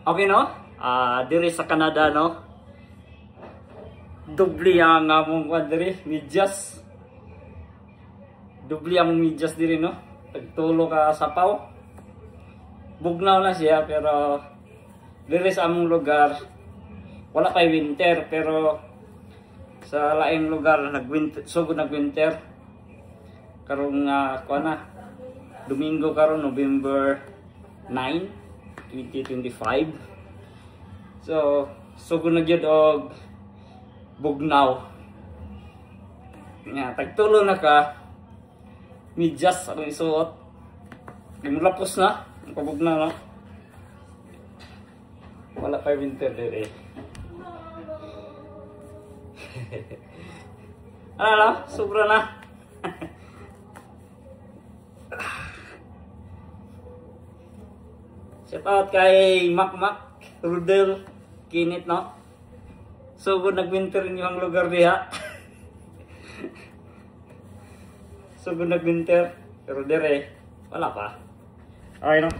Okay no? Diri sa Canada no. Dubli ang among diri medyas. Dubli ang medyas diri no. Tagtulo ka sapaw. Bugnaw na siya pero diri sa among lugar wala pay winter pero sa laing lugar nagwinter sugod nagwinter. Karong kuan na Domingo karon November 9, 2025. So sugod na gyud og bugnaw. Nga tagtulo na ka medyas ang isuot. Gimulapos na ang pabugnaw no. Wala pa winter dire. Ano, sobra na. Shout out kay Mac Rudel Kinit no. So kung nag-winter niyo ang lugar diha. So kung nag-winter pero dire wala pa. Okay no.